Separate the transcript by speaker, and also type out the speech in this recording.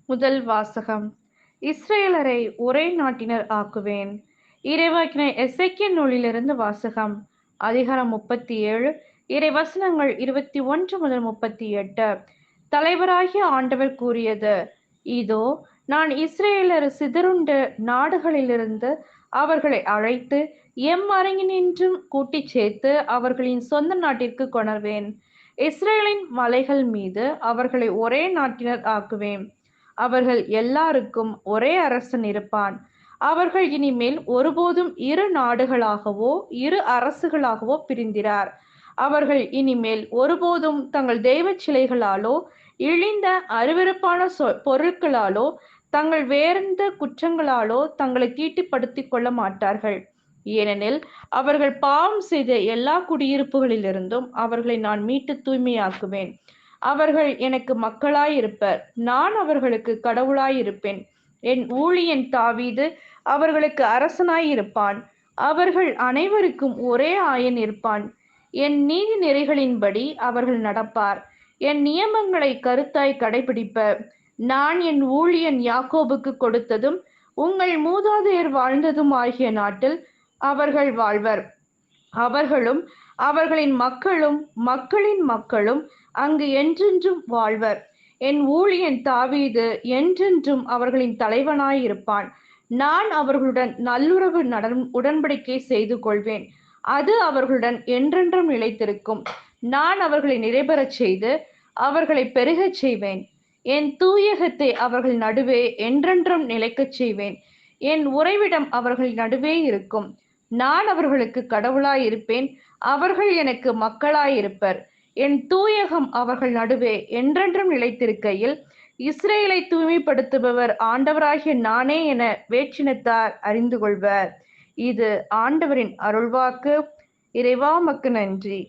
Speaker 1: முதல் வாசகம். இஸ்ரவேலரை ஒரே நாட்டினர் ஆக்குவேன். இறைவாக்கினர் எசேக்கியேல் நூலிலிருந்து வாசகம். அதிகாரம் 37, இறைவசனங்கள் 21 முதல் 38. தலைவராகிய ஆண்டவர் கூறியது: இதோ, நான் இஸ்ரவேலர் சிதறுண்ட நாடுகளிலிருந்து அவர்களை அழைத்து எம் அரங்கினின்றும் கூட்டிச் சேர்த்து அவர்களின் சொந்த நாட்டிற்கு கொணர்வேன். இஸ்ரவேலின் மலைகள் மீது அவர்களை ஒரே நாட்டினர் ஆக்குவேன். அவர்கள் எல்லாருக்கும் ஒரே அரசன் இருப்பான். அவர்கள் இனிமேல் ஒருபோதும் இரு நாடுகளாகவோ இரு அரசுகளாகவோ பிரிந்திரார். அவர்கள் இனிமேல் ஒருபோதும் தங்கள் தெய்வ சிலைகளாலோ இழிந்த அருவருப்பான பொருட்களாலோ தங்கள் வேறெந்த குற்றங்களாலோ தங்களை தீட்டுப்படுத்திக் கொள்ள மாட்டார்கள். ஏனெனில் அவர்கள் பாவம் செய்த எல்லா குடியிருப்புகளிலிருந்தும் அவர்களை நான் மீட்டு தூய்மையாக்குவேன். அவர்கள் எனக்கு மக்களாயிருப்பர், நான் அவர்களுக்கு கடவுளாயிருப்பேன். என் ஊழியன் தாவீது அவர்களுக்கு அரசனாயிருப்பான். அவர்கள் அனைவருக்கும் ஒரே ஆயன் இருப்பான். என் நீதி நெறிகளின்படி அவர்கள் நடப்பார். என் நியமங்களை கருத்தாய் கடைபிடிப்பர். நான் என் ஊழியன் யாக்கோபுக்கு கொடுத்ததும் உங்கள் மூதாதையர் வாழ்ந்ததும் ஆகிய நாட்டில் அவர்கள் வாழ்வர். அவர்களும் அவர்களின் மக்களும் மக்களின் மக்களும் அங்கு என்றென்றும் வாழ்வர். என் ஊழியன் தாவீது என்றென்றும் அவர்களின் தலைவனாயிருப்பான். நான் அவர்களுடன் நல்லுறவு உடன்படிக்கை செய்து கொள்வேன். அது அவர்களுடன் என்றென்றும் நிலைத்திருக்கும். நான் அவர்களை நிறைபெறச் செய்து அவர்களை பெருகச் செய்வேன். என் தூயகத்தை அவர்கள் நடுவே என்றென்றும் நிலைக்கச் செய்வேன். என் உறைவிடம் அவர்கள் நடுவே இருக்கும். நான் அவர்களுக்கு கடவுளாயிருப்பேன். அவர்கள் எனக்கு மக்களாயிருப்பர். என் தூயகம் அவர்கள் நடுவே என்றென்றும் நிலைத்திருக்கையில் இஸ்ரேலை தூய்மைப்படுத்துபவர் ஆண்டவராகிய நானே என வேற்றினத்தார் அறிந்து கொள்வர். இது ஆண்டவரின் அருள்வாக்கு. இறைவா, உமக்கு நன்றி.